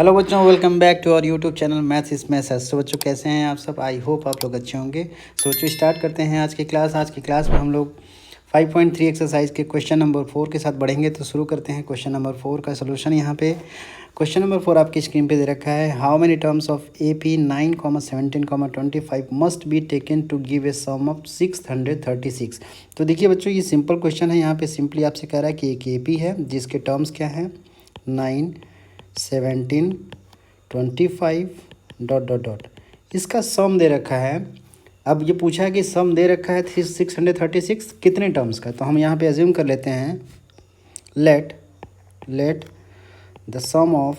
Hello बच्चों, welcome back to our YouTube channel maths is maths. तो बच्चों कैसे हैं आप सब? आई होप आप लोग अच्छे होंगे। सोचो स्टार्ट करते हैं आज की क्लास। आज की क्लास में हम लोग 5.3 एक्सरसाइज के क्वेश्चन नंबर 4 के साथ बढ़ेंगे। तो शुरू करते हैं क्वेश्चन नंबर 4 का सोल्यूशन। यहाँ पे क्वेश्चन नंबर 4 आपकी स्क्रीन पे दे रखा है। How many terms of AP 9, 17, 25 must be taken to give a sum of 636। तो देखिए बच्चों, ये सिंपल क्वेश्चन है। यहाँ पे सिंपली आपसे कह रहा है कि एक AP है जिसके टर्म्स क्या हैं, 9, 17, 25 डॉट डॉट डॉट, इसका सम दे रखा है। अब ये पूछा है कि सम दे रखा है 636 कितने टर्म्स का। तो हम यहाँ पे एज्यूम कर लेते हैं, let the sum of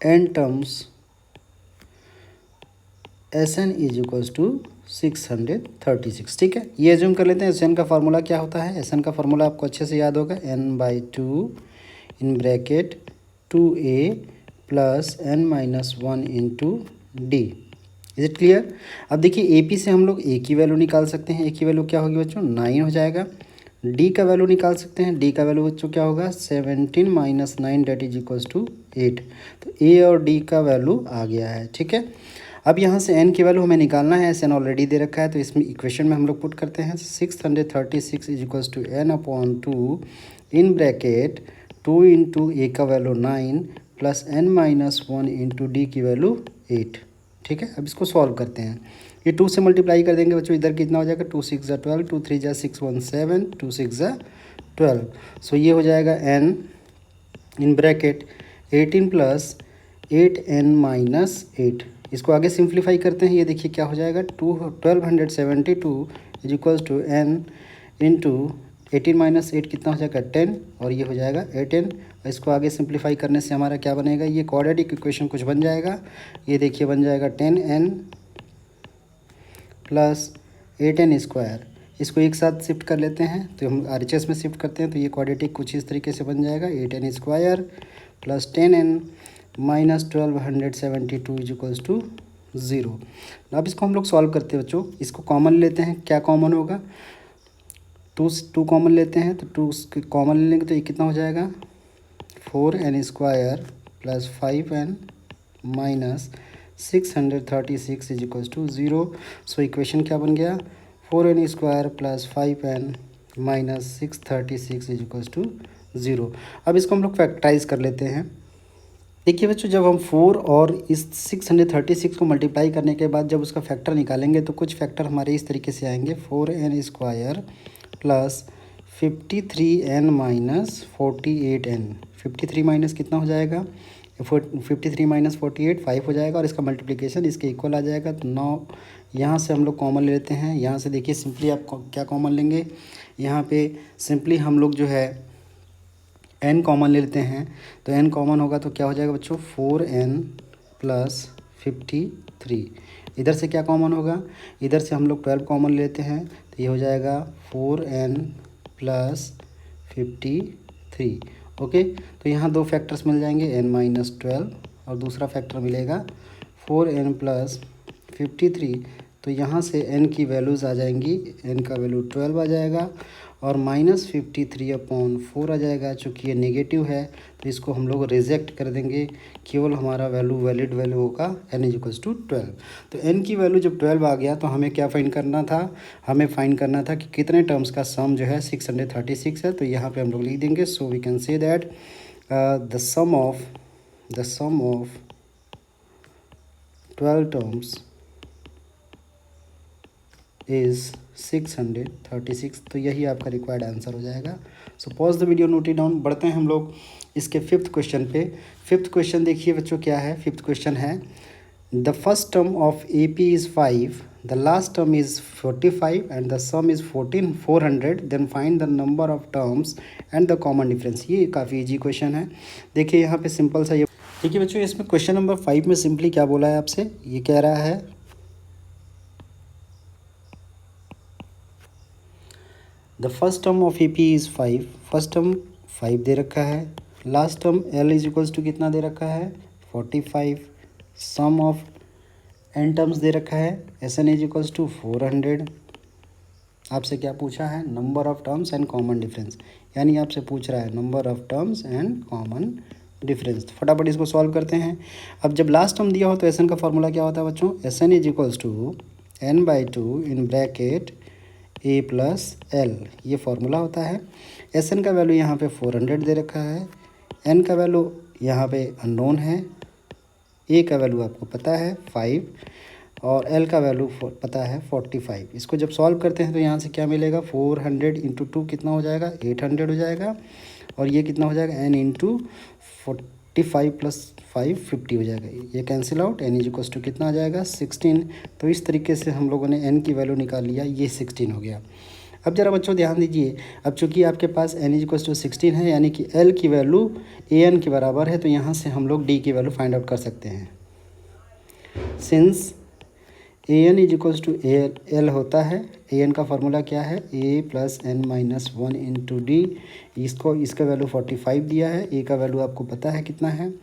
n terms Sn is equals to 636। ठीक है, ये एज्यूम कर लेते हैं। Sn का फार्मूला क्या होता है? Sn का फार्मूला आपको अच्छे से याद होगा, n/2 in bracket 2a plus n-1 into d. Is it clear? अब देखिए AP से हम लोग a की वैल्यू निकाल सकते हैं। a की वैल्यू क्या होगी बच्चों? 9 हो जाएगा। d का वैल्यू निकाल सकते हैं। d का वैल्यू बच्चों क्या होगा? 17 minus 9 that is equals to 8। तो a और d का वैल्यू आ गया है। ठीक है, अब यहाँ से n की वैल्यू हमें निकालना है। Sn ऑलरेडी दे रखा है, तो इसमें इक्वेशन में हम लोग पुट करते हैं 636 is equals to n/2 in bracket 2 into A का value 9 plus n-1 into D की वैल्यू 8। ठीक है, अब इसको सॉल्व करते हैं। ये 2 से मल्टीप्लाई कर देंगे बच्चों, इधर कितना हो जाएगा? 2 6 12, 2 3 6 1 7, 2 6 12। सो ये हो जाएगा n in bracket 18 plus 8n-8। इसको आगे सिंप्लीफाई करते हैं। ये देखिए क्या हो जाएगा? 1272 is equals to n into 18-8 कितना हो जाएगा? 10, और ये हो जाएगा 8n। इसको आगे सिंप्लीफाई करने से हमारा क्या बनेगा? ये क्वाड्रेटिक इक्वेशन कुछ बन जाएगा। ये देखिए बन जाएगा 10n प्लस 8n स्क्वायर। इसको एक साथ शिफ्ट कर लेते हैं, तो हम RHS में शिफ्ट करते हैं, तो ये क्वाड्रेटिक कुछ इस तरीके से बन जाएगा, 8n square plus 10n minus 1272 is equals to 0। अब इसको हम लोग सॉल्व करते हैं बच्चों। इसको कॉमन लेते हैं। क्या कॉमन होगा? 2 कॉमन लेते हैं, तो 2 कॉमन ले लेंगे तो ये कितना हो जाएगा? 4n square plus 5n minus 636 is equals to 0। So equation क्या बन गया? 4n square plus 5n minus 636 is equals to 0। अब इसको हम लोग फैक्टराइज कर लेते हैं। देखिए बच्चों, जब हम 4 और इस 636 को मल्टीप्लाई करने के बाद जब उसका फैक्टर निकालेंगे तो कुछ फैक्टर हमारे इस तरीके से आएंगे, 4n square plus 53n minus 48n। 53 minus कितना हो जाएगा? 53 माइनस 48 5 हो जाएगा, और इसका मल्टीप्लिकेशन इसके इक्वल आ जाएगा। तो 9 यहाँ से हम लोग कॉमन लेते हैं। यहाँ से देखिए सिंपली आप क्या कॉमन लेंगे? यहाँ पे सिंपली हम लोग जो है n कॉमन ले लेते हैं। तो n कॉमन होगा तो क्या हो जाएगा बच्चों? 4n plus 53। इधर से क्या कॉमन होगा? इधर से हम लोग 12 कॉमन लेते हैं, तो ये हो जाएगा 4n प्लस 53। ओके, तो यहाँ 2 फैक्टर्स मिल जाएंगे, n-12, और दूसरा फैक्टर मिलेगा 4n प्लस 53। तो यहाँ से n की वैल्यूज़ आ जाएंगी, n का वैल्यू 12 आ जाएगा, और -53/4 आ जाएगा। चूँकि ये नेगेटिव है तो इसको हम लोग रिजेक्ट कर देंगे। केवल हमारा वैल्यू वैलिड वैल्यू होगा n इज इक्वल्स टू 12। तो n की वैल्यू जब 12 आ गया तो हमें क्या फाइंड करना था? हमें फाइंड करना था कि कितने टर्म्स का सम जो है 636 है। तो यहाँ पे हम लोग लिख देंगे, so we can say that the sum of 12 terms is 636। तो यही आपका रिक्वायर्ड आंसर हो जाएगा। So pause the video, note it down. बढ़ते हैं हम लोग इसके 5th क्वेश्चन पे। 5th क्वेश्चन देखिए बच्चों क्या है। 5th क्वेश्चन है, the first term of AP is 5, the last term is 45 and the sum is 400, then find the number of terms and the common difference. ये काफ़ी ईजी क्वेश्चन है। देखिए यहाँ पे सिंपल सा ये देखिए बच्चों, इसमें क्वेश्चन नंबर 5 में सिंपली क्या बोला है आपसे? ये कह रहा है the first term of AP is 5। First term 5 दे रखा है, last term L is equals to कितना दे रखा है? 45। सम ऑफ n टर्म्स दे रखा है, Sn इज इक्वल्स टू 400। आपसे क्या पूछा है? Number of terms and common difference, यानी आपसे पूछ रहा है number of terms and common difference. फटाफट इसको सॉल्व करते हैं। अब जब लास्ट टर्म दिया हो तो एस एन का फॉर्मूला क्या होता है बच्चों, S n is equals to n by two in bracket a plus l, ये फार्मूला होता है। एस एन का वैल्यू यहाँ पे 400 दे रखा है, एन का वैल्यू यहाँ पे अननोन है, ए का वैल्यू आपको पता है 5 और एल का वैल्यू पता है 45। इसको जब सॉल्व करते हैं तो यहाँ से क्या मिलेगा, 400 इंटू 2 कितना हो जाएगा, 800 हो जाएगा, और ये कितना हो जाएगा, एन इंटू 45 प्लस 5 50 हो जाएगा। ये cancel out, n is equals to कितना आ जाएगा 16। तो इस तरीके से हम लोगों ने एन की वैल्यू निकाल लिया, ये 16 हो गया। अब जरा बच्चों ध्यान दीजिए, अब चूंकि आपके पास एन इज इक्वल्स टू 16 है, यानी कि एल की वैल्यू ए एन के बराबर है, तो यहाँ से हम लोग डी की वैल्यू फाइंड आउट कर सकते हैं। Since A N is equals to L होता है, ए एन का फार्मूला क्या है, A plus N minus 1 into D. इसका वैल्यू 45 दिया है, ए का वैल्यू आपको पता है कितना है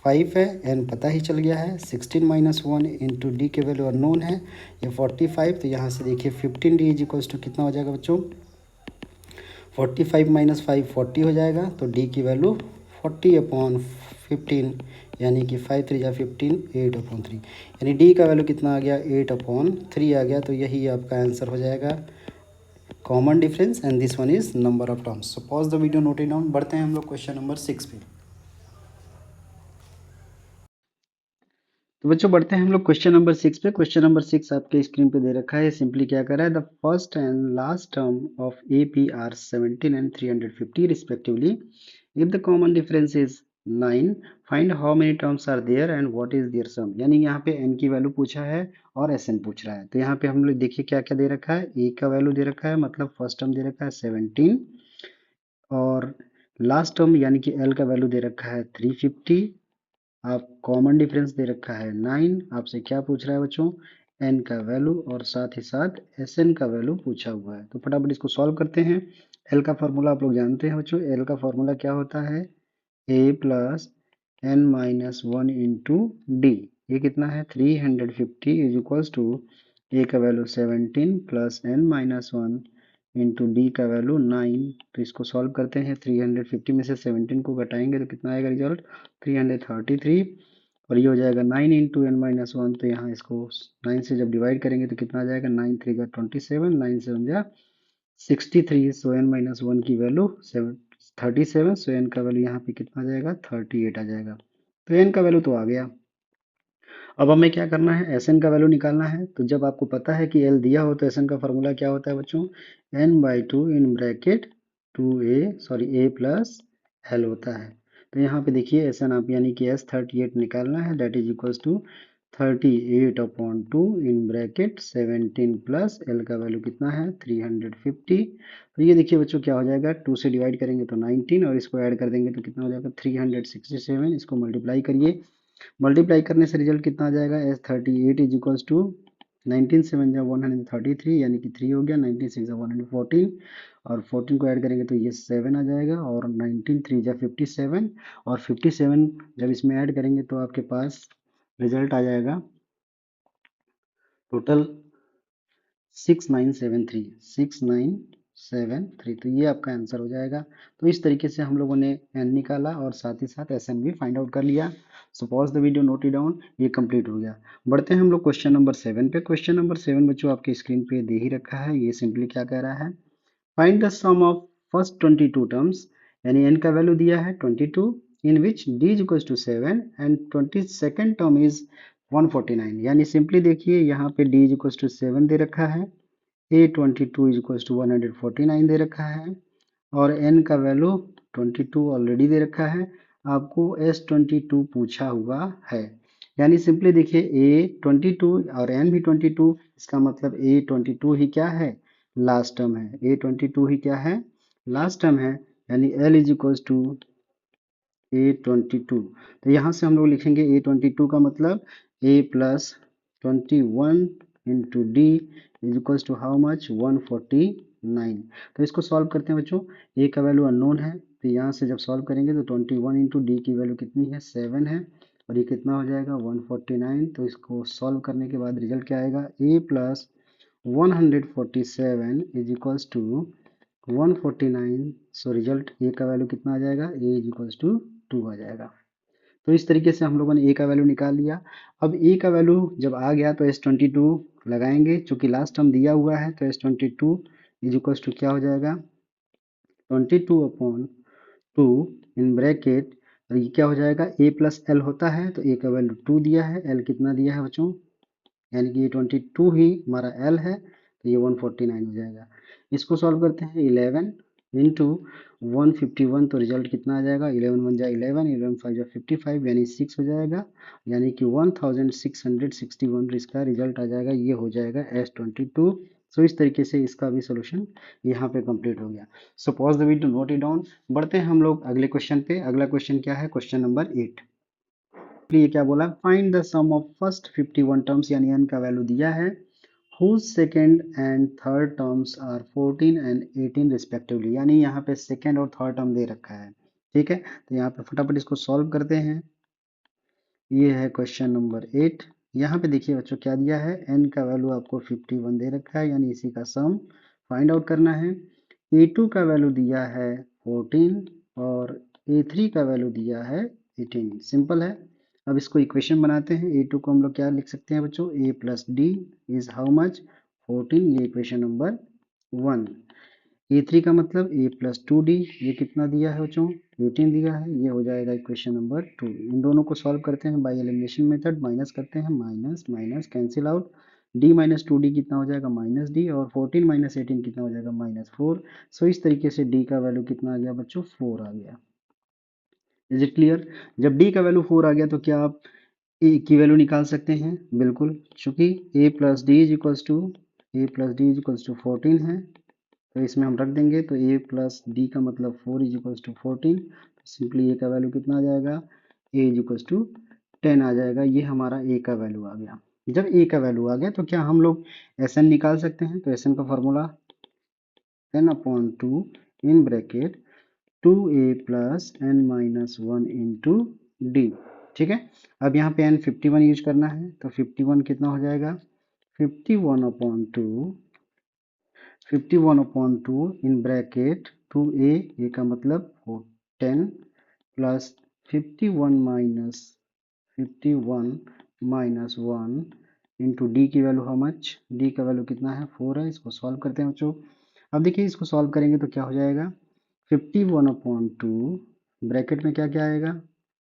5 है, एन पता ही चल गया है, 16 माइनस 1 इंटू डी के वैल्यू अननोन है, ये 45। तो यहाँ से देखिए 15 डी इज इक्वल्स टू कितना हो जाएगा बच्चों, 45 माइनस 5 40 हो जाएगा। तो डी की वैल्यू 40/15, यानी कि 5 3 या 15, 8/3, यानी डी का वैल्यू कितना आ गया, 8/3 आ गया। तो यही आपका आंसर हो जाएगा common difference, and this one is number of terms. So pause the video, note it down. बढ़ते हैं हम लोग क्वेश्चन नंबर 6 पे। तो बच्चों बढ़ते हैं हम लोग क्वेश्चन नंबर 6 पे। क्वेश्चन नंबर 6 आपके स्क्रीन पे दे रखा है। सिंपली क्या कर रहा है, the first and last term of A P are 17 and 350 respectively, if the common difference is 9, find how many terms are there and what is their sum. यानी यहाँ पे एन की वैल्यू पूछा है और एस एन पूछ रहा है। तो यहाँ पे हम लोग देखिए क्या क्या दे रखा है, ए का वैल्यू दे रखा है, मतलब फर्स्ट टर्म दे रखा है 17, और लास्ट टर्म यानी कि एल का वैल्यू दे रखा है 350। आप कॉमन डिफरेंस दे रखा है 9। आपसे क्या पूछ रहा है बच्चों, एन का वैल्यू, और साथ ही साथ एस एन का वैल्यू पूछा हुआ है। तो फटाफट इसको सॉल्व करते हैं। एल का फॉर्मूला आप लोग जानते हैं बच्चों, एल का फॉर्मूला क्या होता है, A plus N minus 1 into D. ये कितना है 350 इज इक्वल्स टू ए का value 17 plus N minus 1 into D का वैल्यू 9। तो इसको सॉल्व करते हैं, 350 में से 17 को घटाएंगे तो कितना आएगा रिजल्ट, 333, और ये हो जाएगा 9 इंटू एन माइनस 1। तो यहाँ इसको 9 से जब डिवाइड करेंगे तो कितना आ जाएगा, 9 3 का 27, 9 7 जा 63। सो एन माइनस 1 की वैल्यू 37, सो एन का वैल्यू यहाँ पे कितना आ जाएगा 38 आ जाएगा। तो एन का वैल्यू तो आ गया। अब हमें क्या करना है, एस एन का वैल्यू निकालना है। तो जब आपको पता है कि एल दिया हो तो एस एन का फॉर्मूला क्या होता है बच्चों, n by two in bracket a plus l होता है। तो यहाँ पे देखिए एस एन आप यानी कि S38 निकालना है, that is equals to 38/2 in bracket 17 plus l का वैल्यू कितना है 350। तो ये देखिए बच्चों क्या हो जाएगा, 2 से डिवाइड करेंगे तो 19, और इसको ऐड कर देंगे तो कितना हो जाएगा 367। इसको मल्टीप्लाई करिए, मल्टीप्लाई करने से रिजल्ट कितना आ जाएगा, S38 इज इक्वल्स टू 19 7 जा 133, यानी कि 3 हो गया, 19 6 जा 114, और 14 को ऐड करेंगे तो ये 7 आ जाएगा, और 19 3 जा 57, और 57 जब इसमें ऐड करेंगे तो आपके पास रिजल्ट आ जाएगा टोटल 6973। तो ये आपका आंसर हो जाएगा। तो इस तरीके से हम लोगों ने एन निकाला और साथ ही साथ एस एन भी फाइंड आउट कर लिया। Suppose the video, note it down, ये कंप्लीट हो गया। बढ़ते हैं हम लोग क्वेश्चन नंबर 7 पे। क्वेश्चन नंबर 7 बच्चों आपके स्क्रीन पे दे ही रखा है। ये सिंपली क्या कह रहा है, find the sum of first 22 terms, यानी एन का वैल्यू दिया है 22, in which D is equals to 7 and 22nd term is 149। यानी सिंपली देखिए यहाँ पे डी इज इक्वल्स टू 7 दे रखा है, A22 इज इक्वल्स टू 149 दे रखा है, और n का वैल्यू 22 ऑलरेडी दे रखा है। आपको S22 पूछा हुआ है, यानी सिंपली देखिए A22 और n भी 22, इसका मतलब A22 ही क्या है, लास्ट टर्म है। A22 ही क्या है, लास्ट टर्म है, यानी L is equals to A22। तो यहाँ से हम लोग लिखेंगे A22 का मतलब A plus 21 into d is equals to how much 149। तो इसको सॉल्व करते हैं बच्चों, ए का वैल्यू अननोन है, तो यहाँ से जब सॉल्व करेंगे तो 21 इंटू डी की वैल्यू कितनी है 7 है, और ये कितना हो जाएगा 149। तो इसको सॉल्व करने के बाद रिजल्ट क्या आएगा, A plus 147 is equals to 149, so result A का वैल्यू कितना आ जाएगा, ए इज इक्वल्स टू 2 आ जाएगा। तो इस तरीके से हम लोगों ने ए का वैल्यू निकाल लिया। अब ए का वैल्यू जब आ गया तो S22 लगाएंगे, चूंकि लास्ट टर्म दिया हुआ है तो S22 इज इक्वल्स टू क्या हो जाएगा, 22/2 इन ब्रैकेट, और ये क्या हो जाएगा, ए प्लस एल होता है, तो ए का वैल्यू 2 दिया है, एल कितना दिया है बच्चों, यानी कि ये 22 ही हमारा एल है, तो ये 149 हो जाएगा। इसको सॉल्व करते हैं, 11 इंटू 151, तो रिजल्ट कितना आ जाएगा, 11 1 जा 11, 11 5 जा 55, यानी 6 हो जाएगा, यानी कि 1661 इसका रिजल्ट आ जाएगा, ये हो जाएगा S22। सो इस तरीके से इसका भी सोल्यूशन यहाँ पे कंप्लीट हो गया। So pause the video, note it down. बढ़ते हैं हम लोग अगले क्वेश्चन पे। अगला क्वेश्चन क्या है, क्वेश्चन नंबर 8। ये क्या बोला, find the sum of first 51 terms, यानी n का वैल्यू दिया है, whose second and third terms are 14 and 18 respectively, यानी यहाँ पे सेकेंड और थर्ड टर्म दे रखा है। ठीक है, तो यहाँ पे फटाफट इसको सॉल्व करते हैं। ये है क्वेश्चन नंबर 8। यहाँ पे देखिए बच्चों क्या दिया है, n का वैल्यू आपको 51 दे रखा है, यानी इसी का सम फाइंड आउट करना है। a2 का वैल्यू दिया है 14 और a3 का वैल्यू दिया है 18। सिंपल है। अब इसको इक्वेशन बनाते हैं। a2 को हम लोग क्या लिख सकते हैं बच्चों, a plus d is how much, 14, ये इक्वेशन नंबर 1। a3 का मतलब a प्लस 2d, ये कितना दिया है बच्चों, 18 दिया है, ये हो जाएगा इक्वेशन नंबर 2। इन दोनों को सॉल्व करते हैं बाय एलिमिनेशन मेथड, माइनस करते हैं, minus minus cancel out, d minus 2d कितना हो जाएगा, माइनस d, और 14 माइनस 18 कितना हो जाएगा, माइनस 4। सो इस तरीके से d का वैल्यू कितना आ गया बच्चों, 4 आ गया। Is it clear. जब d का वैल्यू 4 आ गया तो क्या आप a की वैल्यू निकाल सकते हैं, बिल्कुल, चूंकि a plus d is equals to, a plus d is equals to 14 है, तो इसमें हम रख देंगे, तो a प्लस डी का मतलब 4 इज इक्वल्स टू 14, तो सिंपली a का वैल्यू कितना आ जाएगा, a इज इक्वल्स टू 10 आ जाएगा। ये हमारा a का वैल्यू आ गया। जब a का वैल्यू आ गया तो क्या हम लोग Sn निकाल सकते हैं, तो Sn का formula 10/2 in bracket 2a plus n minus 1 into D. ठीक है, अब यहाँ पे n 51 यूज करना है, तो 51 कितना हो जाएगा, 51/2 इन ब्रैकेट 2a, ए का मतलब 10 प्लस 51 माइनस 1 इंटू डी की वैल्यू हाउ मच, डी का वैल्यू कितना है, 4 है। इसको सॉल्व करते हैं बच्चों। अब देखिए इसको सॉल्व करेंगे तो क्या हो जाएगा, 51/2 ब्रैकेट में क्या क्या आएगा,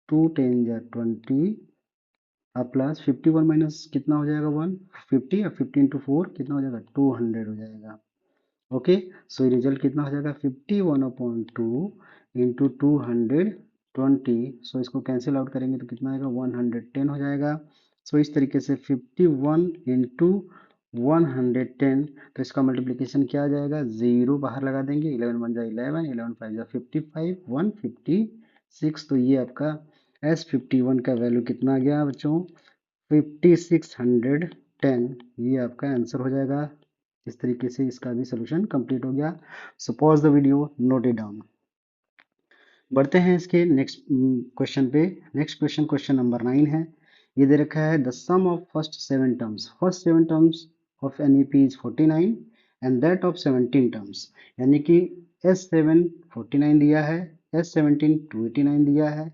2 10 जा 20, अब प्लस 51 माइनस कितना हो जाएगा, 1 50, अब 50 इंटू 4 कितना हो जाएगा, 200 हो जाएगा। ओके, सो रिजल्ट कितना हो जाएगा, 51/2 इंटू 220, सो इसको कैंसिल आउट करेंगे तो कितना आएगा, 110 हो जाएगा। सो इस तरीके से 51 इंटू 110, तो इसका मल्टीप्लिकेशन क्या आ जाएगा, 0 बाहर लगा देंगे, 11 1 जा 11, 11 5 जा 55, 156, तो ये आपका S51 का वैल्यू कितना आ गया बच्चों, 5610, ये आपका आंसर हो जाएगा। इस तरीके से इसका भी सोल्यूशन कंप्लीट हो गया। So pause the video, note it down. बढ़ते हैं इसके नेक्स्ट क्वेश्चन पे। नेक्स्ट क्वेश्चन, क्वेश्चन नंबर 9 है। ये दे रखा है the sum of first 7 terms, first 7 terms of an A P is 49 and that of 17 terms, यानी कि S7 49 दिया है, S17 289 दिया है।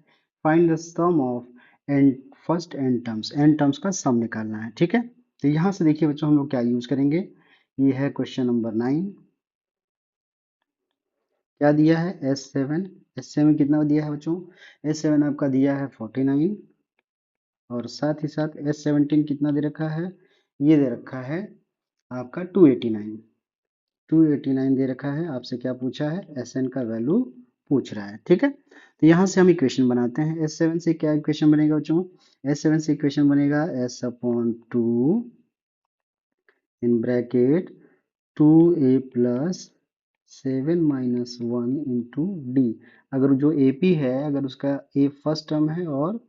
Find the sum of and first n terms, n terms का सम निकालना है। ठीक है, तो यहाँ से देखिए बच्चों हम लोग क्या यूज करेंगे। ये है क्वेश्चन नंबर 9। क्या दिया है, S7 कितना दिया है बच्चों, S7 आपका दिया है 49, और साथ ही साथ S17 कितना दे रखा है, ये दे रखा है आपका 289 दे रखा है। आपसे क्या पूछा है, Sn का वैल्यू पूछ रहा है। ठीक है, तो यहाँ से हम इक्वेशन बनाते हैं। S7 से क्या इक्वेशन बनेगा बच्चों, S7 से इक्वेशन बनेगा S/2 in bracket 2a plus 7 minus 1 into D. अगर जो AP है, अगर उसका a फर्स्ट टर्म है और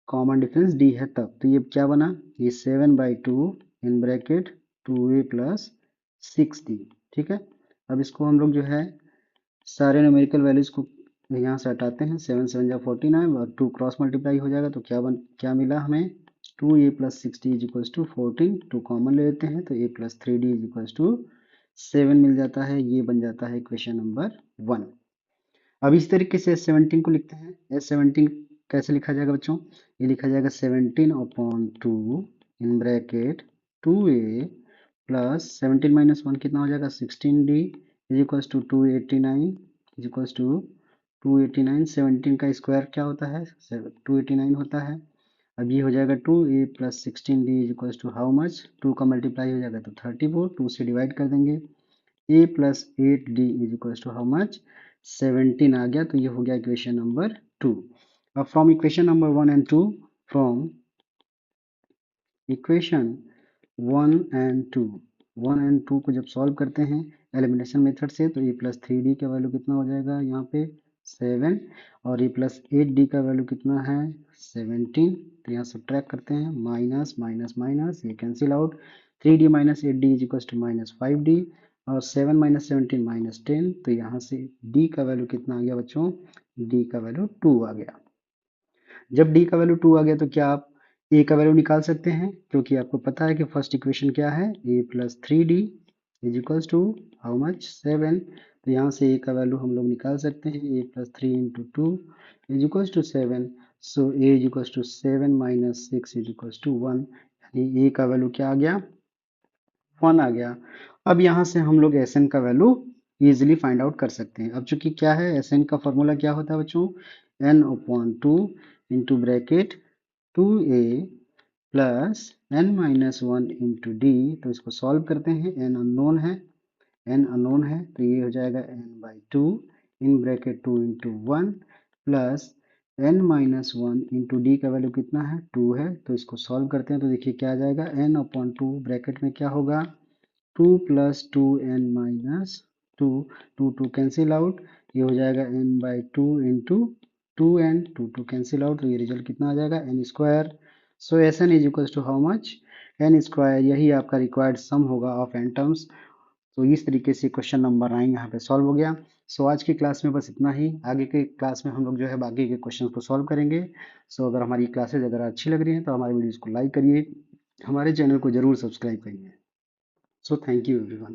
कॉमन डिफरेंस d है तब, तो ये क्या बना, ये 7/2 in bracket 2a plus 6d। ठीक है, अब इसको हम लोग जो है सारे न्यूमेरिकल वैल्यूज को यहाँ से हटाते हैं, 7 7 जा 49 और 2 क्रॉस मल्टीप्लाई हो जाएगा, तो क्या मिला हमें, 2a plus 6d is equals to 14, 2 common ले लेते हैं तो a plus 3d is equals to 7 मिल जाता है, ये बन जाता है इक्वेशन नंबर 1। अब इस तरीके से S17 को लिखते हैं। S17 कैसे लिखा जाएगा बच्चों? ये लिखा जाएगा 17/2 in bracket 2a plus 17 minus 1 कितना हो जाएगा 16d is equals to 289 is equals to 289। 17 का स्क्वायर क्या होता है? 289 होता है। अब ये हो जाएगा 2a plus 16d is equals to how much? 2 का मल्टीप्लाई हो जाएगा तो 34, 2 से डिवाइड कर देंगे। a plus 8d is equals to how much? 17 आ गया, तो ये हो गया इक्वेशन नंबर 2। अब from equation number 1 and 2, from equation 1 and 2 को जब सॉल्व करते हैं एलिमिनेशन मेथड से, तो a प्लस 3d का वैल्यू कितना हो जाएगा यहाँ पे 7, और a प्लस 8d का वैल्यू कितना है 17। तो यहाँ सब्ट्रैक्ट करते हैं, माइनस माइनस माइनस, ये cancel out. 3d minus 8d is equal to minus 5d, और 7 माइनस 17 माइनस 10। तो यहाँ से d का वैल्यू कितना आ गया बच्चों? d का वैल्यू 2 आ गया। जब d का वैल्यू 2 आ गया तो क्या आप a का वैल्यू निकाल सकते हैं? क्योंकि आपको पता है कि फर्स्ट इक्वेशन क्या है, a plus 3d is equals to how much 7। तो यहाँ से a का वैल्यू हम लोग निकाल सकते हैं, a plus 3 into 2 is equals to 7। So a is equals to 7 minus 6 is equals to 1, यानी a का वैल्यू क्या आ गया 1 आ गया। अब यहाँ से हम लोग Sn का वैल्यू इजीली फाइंड आउट कर सकते हैं। अब चूंकि क्या है, Sn का फॉर्मूला क्या होता है बच्चों, n upon 2 into bracket 2a plus n minus 1 into D. तो इसको सॉल्व करते हैं, n अननोन है तो ये हो जाएगा n by 2 in bracket 2 into 1 plus n minus 1 into D का वैल्यू कितना है 2 है। तो इसको सॉल्व करते हैं तो देखिए क्या आ जाएगा, n अपॉन 2 ब्रैकेट में क्या होगा 2 plus 2n minus 2, 2 cancel out, ये हो जाएगा n by 2 into 2n, 2 cancel out, तो ये रिजल्ट कितना आ जाएगा n square. So S n is equals to how much n square. यही आपका रिक्वायर्ड सम होगा ऑफ n टर्म्स। तो इस तरीके से क्वेश्चन नंबर 9 यहाँ पे सॉल्व हो गया। सो आज की क्लास में बस इतना ही। आगे के क्लास में हम लोग जो है बाकी के क्वेश्चन को सॉल्व करेंगे। सो अगर हमारी क्लासेज अगर अच्छी लग रही हैं तो हमारे वीडियोज़ को लाइक करिए, हमारे चैनल को जरूर सब्सक्राइब करिए। So thank you everyone.